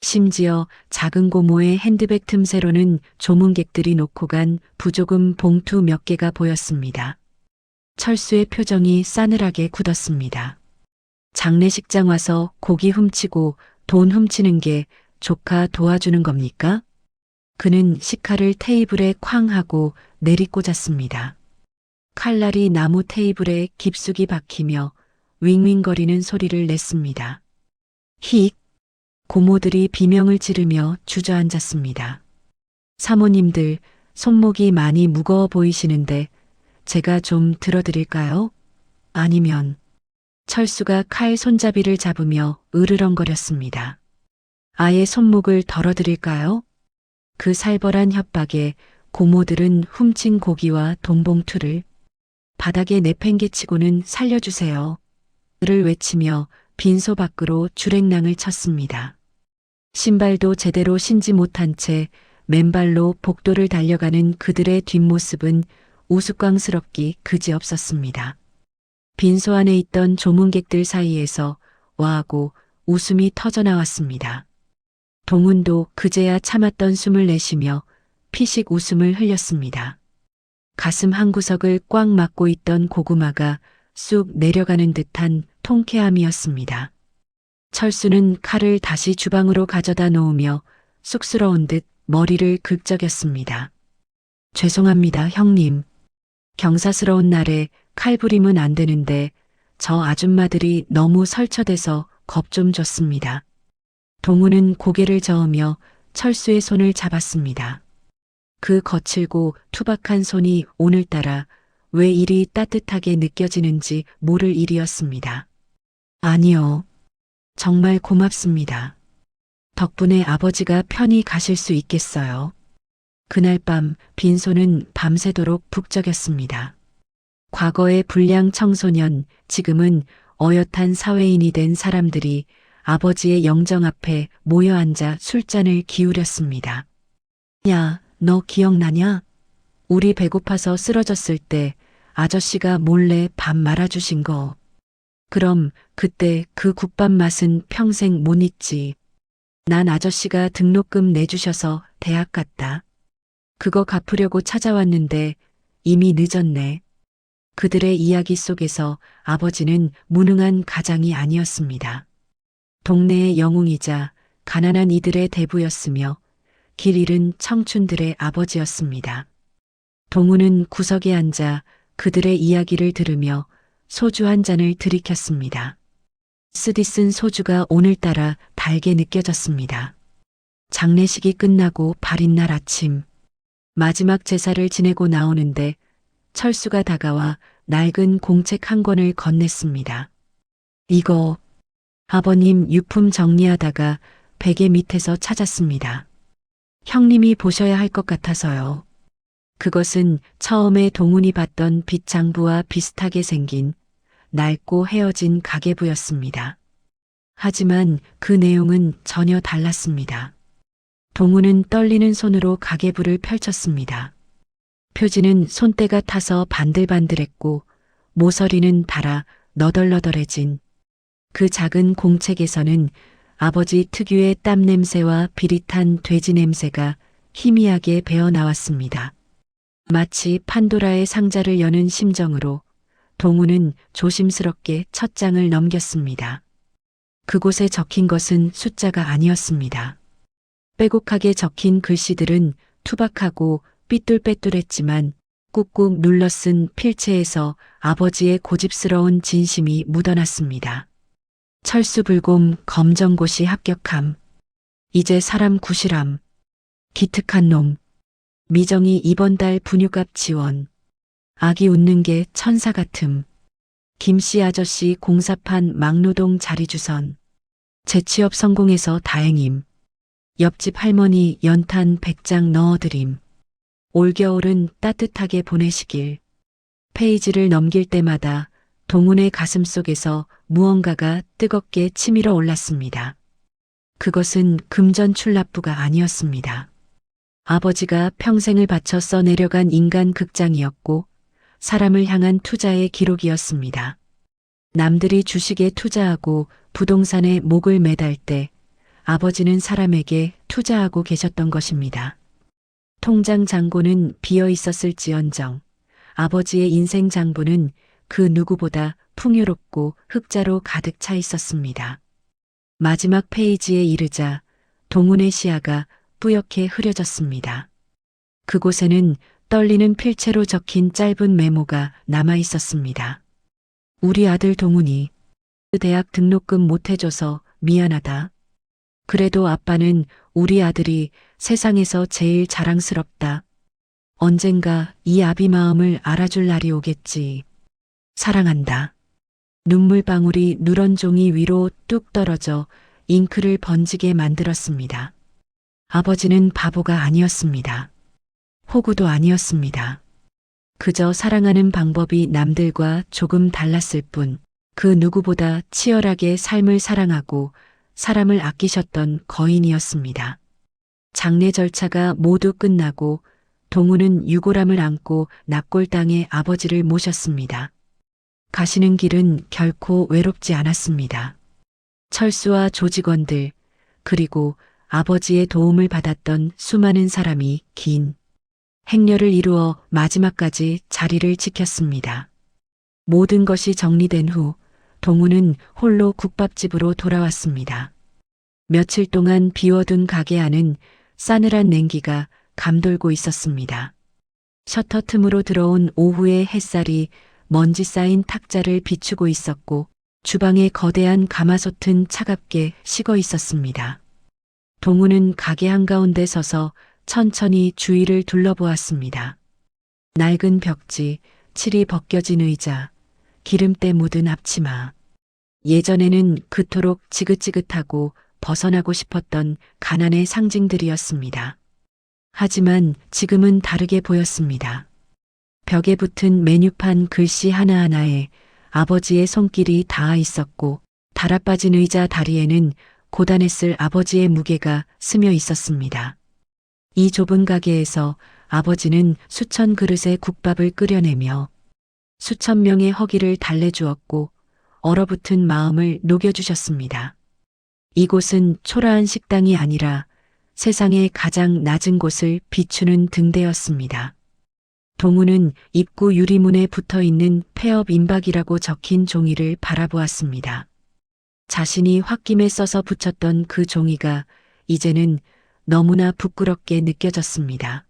심지어 작은 고모의 핸드백 틈새로는 조문객들이 놓고 간 부조금 봉투 몇 개가 보였습니다. 철수의 표정이 싸늘하게 굳었습니다. 장례식장 와서 고기 훔치고 돈 훔치는 게 조카 도와주는 겁니까? 그는 식칼을 테이블에 쾅 하고 내리꽂았습니다. 칼날이 나무 테이블에 깊숙이 박히며 윙윙거리는 소리를 냈습니다. 힉! 고모들이 비명을 지르며 주저앉았습니다. 사모님들, 손목이 많이 무거워 보이시는데 제가 좀 들어드릴까요? 아니면 철수가 칼 손잡이를 잡으며 으르렁거렸습니다. 아예 손목을 덜어드릴까요? 그 살벌한 협박에 고모들은 훔친 고기와 돈봉투를 바닥에 내팽개치고는 살려주세요. 를 외치며 빈소 밖으로 주랭랑을 쳤습니다. 신발도 제대로 신지 못한 채 맨발로 복도를 달려가는 그들의 뒷모습은 우스꽝스럽기 그지없었습니다. 빈소 안에 있던 조문객들 사이에서 와하고 웃음이 터져나왔습니다. 동훈도 그제야 참았던 숨을 내쉬며 피식 웃음을 흘렸습니다. 가슴 한구석을 꽉 막고 있던 고구마가 쑥 내려가는 듯한 통쾌함이었습니다. 철수는 칼을 다시 주방으로 가져다 놓으며 쑥스러운 듯 머리를 긁적였습니다. 죄송합니다, 형님. 경사스러운 날에 칼부림은 안 되는데 저 아줌마들이 너무 설쳐대서 겁 좀 줬습니다. 동훈은 고개를 저으며 철수의 손을 잡았습니다. 그 거칠고 투박한 손이 오늘따라 왜 이리 따뜻하게 느껴지는지 모를 일이었습니다. 아니요. 정말 고맙습니다. 덕분에 아버지가 편히 가실 수 있겠어요. 그날 밤 빈소는 밤새도록 북적였습니다. 과거의 불량 청소년, 지금은 어엿한 사회인이 된 사람들이 아버지의 영정 앞에 모여 앉아 술잔을 기울였습니다. 야, 너 기억나냐? 우리 배고파서 쓰러졌을 때 아저씨가 몰래 밥 말아주신 거. 그럼 그때 그 국밥 맛은 평생 못 잊지. 난 아저씨가 등록금 내주셔서 대학 갔다. 그거 갚으려고 찾아왔는데 이미 늦었네. 그들의 이야기 속에서 아버지는 무능한 가장이 아니었습니다. 동네의 영웅이자 가난한 이들의 대부였으며 길 잃은 청춘들의 아버지였습니다. 동우는 구석에 앉아 그들의 이야기를 들으며 소주 한 잔을 들이켰습니다. 쓰디 쓴 소주가 오늘따라 달게 느껴졌습니다. 장례식이 끝나고 발인날 아침, 마지막 제사를 지내고 나오는데 철수가 다가와 낡은 공책 한 권을 건넸습니다. 이거 아버님 유품 정리하다가 베개 밑에서 찾았습니다. 형님이 보셔야 할 것 같아서요. 그것은 처음에 동훈이 봤던 빗장부와 비슷하게 생긴 낡고 헤어진 가계부였습니다. 하지만 그 내용은 전혀 달랐습니다. 동훈은 떨리는 손으로 가계부를 펼쳤습니다. 표지는 손때가 타서 반들반들했고 모서리는 닳아 너덜너덜해진 그 작은 공책에서는 아버지 특유의 땀 냄새와 비릿한 돼지 냄새가 희미하게 배어 나왔습니다. 마치 판도라의 상자를 여는 심정으로 동우는 조심스럽게 첫 장을 넘겼습니다. 그곳에 적힌 것은 숫자가 아니었습니다. 빼곡하게 적힌 글씨들은 투박하고 삐뚤빼뚤했지만 꾹꾹 눌러 쓴 필체에서 아버지의 고집스러운 진심이 묻어났습니다. 철수불곰 검정고시 합격함. 이제 사람 구실함. 기특한 놈. 미정이 이번 달 분유값 지원. 아기 웃는 게 천사 같음. 김씨 아저씨 공사판 막노동 자리 주선. 재취업 성공해서 다행임. 옆집 할머니 연탄 100장 넣어드림. 올겨울은 따뜻하게 보내시길. 페이지를 넘길 때마다 동훈의 가슴 속에서 무언가가 뜨겁게 치밀어 올랐습니다. 그것은 금전 출납부가 아니었습니다. 아버지가 평생을 바쳐 써내려간 인간 극장이었고 사람을 향한 투자의 기록이었습니다. 남들이 주식에 투자하고 부동산에 목을 매달 때 아버지는 사람에게 투자하고 계셨던 것입니다. 통장 잔고는 비어 있었을지언정 아버지의 인생 장부는 그 누구보다 풍요롭고 흑자로 가득 차 있었습니다. 마지막 페이지에 이르자 동훈의 시야가 뿌옇게 흐려졌습니다. 그곳에는 떨리는 필체로 적힌 짧은 메모가 남아 있었습니다. 우리 아들 동훈이 대학 등록금 못 해줘서 미안하다. 그래도 아빠는 우리 아들이 세상에서 제일 자랑스럽다. 언젠가 이 아비 마음을 알아줄 날이 오겠지. 사랑한다. 눈물방울이 누런 종이 위로 뚝 떨어져 잉크를 번지게 만들었습니다. 아버지는 바보가 아니었습니다. 호구도 아니었습니다. 그저 사랑하는 방법이 남들과 조금 달랐을 뿐 그 누구보다 치열하게 삶을 사랑하고 사람을 아끼셨던 거인이었습니다. 장례 절차가 모두 끝나고 동우는 유골함을 안고 납골당에 아버지를 모셨습니다. 가시는 길은 결코 외롭지 않았습니다. 철수와 조직원들 그리고 아버지의 도움을 받았던 수많은 사람이 긴 행렬을 이루어 마지막까지 자리를 지켰습니다. 모든 것이 정리된 후 동우는 홀로 국밥집으로 돌아왔습니다. 며칠 동안 비워둔 가게 안은 싸늘한 냉기가 감돌고 있었습니다. 셔터 틈으로 들어온 오후의 햇살이 먼지 쌓인 탁자를 비추고 있었고 주방의 거대한 가마솥은 차갑게 식어 있었습니다. 동우는 가게 한가운데 서서 천천히 주위를 둘러보았습니다. 낡은 벽지, 칠이 벗겨진 의자, 기름때 묻은 앞치마. 예전에는 그토록 지긋지긋하고 벗어나고 싶었던 가난의 상징들이었습니다. 하지만 지금은 다르게 보였습니다. 벽에 붙은 메뉴판 글씨 하나하나에 아버지의 손길이 닿아 있었고 달아빠진 의자 다리에는 고단했을 아버지의 무게가 스며 있었습니다. 이 좁은 가게에서 아버지는 수천 그릇의 국밥을 끓여내며 수천 명의 허기를 달래주었고 얼어붙은 마음을 녹여주셨습니다. 이곳은 초라한 식당이 아니라 세상의 가장 낮은 곳을 비추는 등대였습니다. 동우는 입구 유리문에 붙어 있는 폐업 임박이라고 적힌 종이를 바라보았습니다. 자신이 홧김에 써서 붙였던 그 종이가 이제는 너무나 부끄럽게 느껴졌습니다.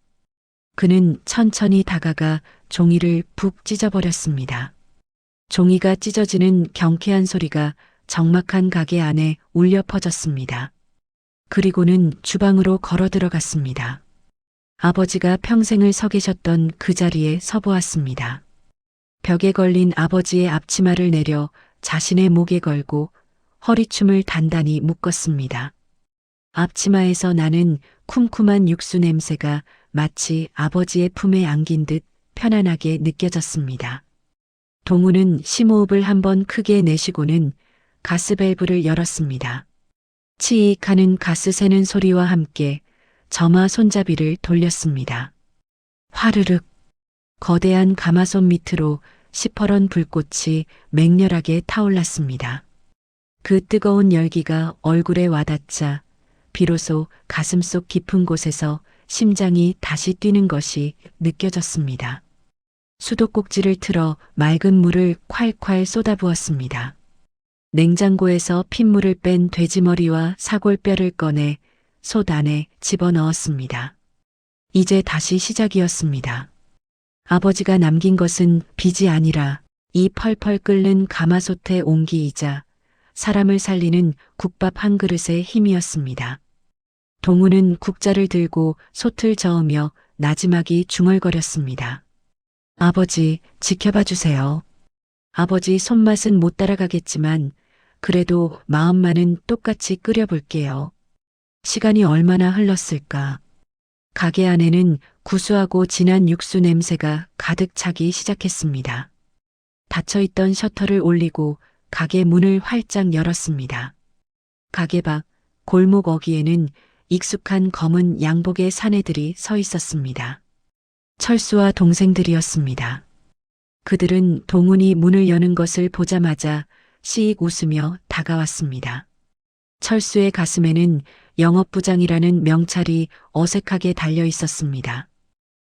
그는 천천히 다가가 종이를 푹 찢어버렸습니다. 종이가 찢어지는 경쾌한 소리가 적막한 가게 안에 울려 퍼졌습니다. 그리고는 주방으로 걸어 들어갔습니다. 아버지가 평생을 서 계셨던 그 자리에 서보았습니다. 벽에 걸린 아버지의 앞치마를 내려 자신의 목에 걸고 허리춤을 단단히 묶었습니다. 앞치마에서 나는 쿰쿰한 육수 냄새가 마치 아버지의 품에 안긴 듯 편안하게 느껴졌습니다. 동우는 심호흡을 한번 크게 내쉬고는 가스밸브를 열었습니다. 치익 하는 가스 새는 소리와 함께 점화 손잡이를 돌렸습니다. 화르륵 거대한 가마솥 밑으로 시퍼런 불꽃이 맹렬하게 타올랐습니다. 그 뜨거운 열기가 얼굴에 와닿자 비로소 가슴속 깊은 곳에서 심장이 다시 뛰는 것이 느껴졌습니다. 수도꼭지를 틀어 맑은 물을 콸콸 쏟아부었습니다. 냉장고에서 핏물을 뺀 돼지머리와 사골뼈를 꺼내 솥 안에 집어넣었습니다. 이제 다시 시작이었습니다. 아버지가 남긴 것은 빚이 아니라 이 펄펄 끓는 가마솥의 온기이자 사람을 살리는 국밥 한 그릇의 힘이었습니다. 동우는 국자를 들고 솥을 저으며 나지막이 중얼거렸습니다. 아버지, 지켜봐 주세요. 아버지 손맛은 못 따라가겠지만 그래도 마음만은 똑같이 끓여볼게요. 시간이 얼마나 흘렀을까. 가게 안에는 구수하고 진한 육수 냄새가 가득 차기 시작했습니다. 닫혀있던 셔터를 올리고 가게 문을 활짝 열었습니다. 가게 밖 골목 어귀에는 익숙한 검은 양복의 사내들이 서 있었습니다. 철수와 동생들이었습니다. 그들은 동훈이 문을 여는 것을 보자마자 씩 웃으며 다가왔습니다. 철수의 가슴에는 영업부장이라는 명찰이 어색하게 달려 있었습니다.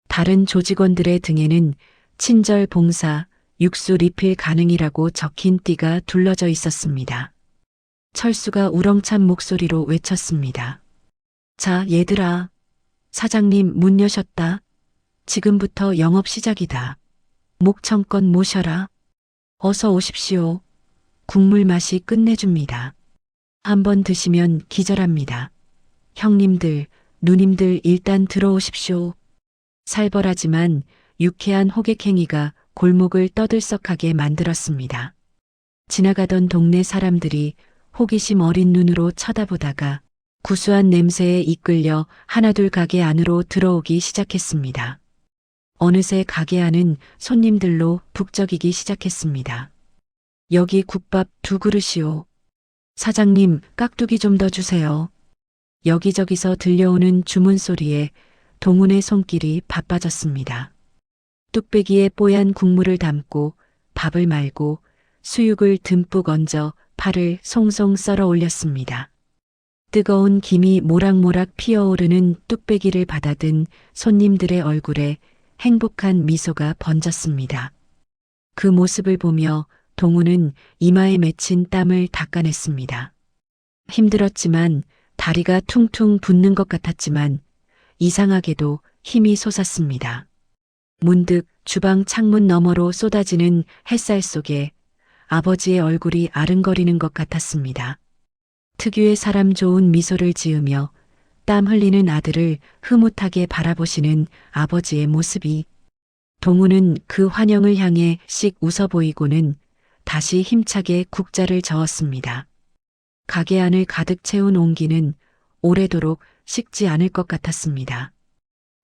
다른 조직원들의 등에는 친절 봉사, 육수 리필 가능이라고 적힌 띠가 둘러져 있었습니다. 철수가 우렁찬 목소리로 외쳤습니다. 자, 얘들아. 사장님 문 여셨다. 지금부터 영업 시작이다. 목청껏 모셔라. 어서 오십시오. 국물 맛이 끝내줍니다. 한번 드시면 기절합니다. 형님들, 누님들 일단 들어오십시오. 살벌하지만 유쾌한 호객행위가 골목을 떠들썩하게 만들었습니다. 지나가던 동네 사람들이 호기심 어린 눈으로 쳐다보다가 구수한 냄새에 이끌려 하나둘 가게 안으로 들어오기 시작했습니다. 어느새 가게 안은 손님들로 북적이기 시작했습니다. 여기 국밥 2그릇이요. 사장님, 깍두기 좀 더 주세요. 여기저기서 들려오는 주문 소리에 동훈의 손길이 바빠졌습니다. 뚝배기에 뽀얀 국물을 담고 밥을 말고 수육을 듬뿍 얹어 파를 송송 썰어 올렸습니다. 뜨거운 김이 모락모락 피어오르는 뚝배기를 받아든 손님들의 얼굴에 행복한 미소가 번졌습니다. 그 모습을 보며 동우는 이마에 맺힌 땀을 닦아냈습니다. 힘들었지만 다리가 퉁퉁 붓는 것 같았지만 이상하게도 힘이 솟았습니다. 문득 주방 창문 너머로 쏟아지는 햇살 속에 아버지의 얼굴이 아른거리는 것 같았습니다. 특유의 사람 좋은 미소를 지으며 땀 흘리는 아들을 흐뭇하게 바라보시는 아버지의 모습이 동우는 그 환영을 향해 씩 웃어 보이고는 다시 힘차게 국자를 저었습니다. 가게 안을 가득 채운 온기는 오래도록 식지 않을 것 같았습니다.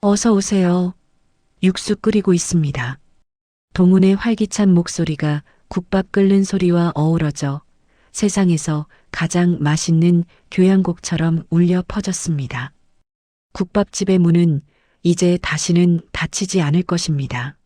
어서 오세요. 육수 끓이고 있습니다. 동훈의 활기찬 목소리가 국밥 끓는 소리와 어우러져 세상에서 가장 맛있는 교향곡처럼 울려 퍼졌습니다. 국밥집의 문은 이제 다시는 다치지 않을 것입니다.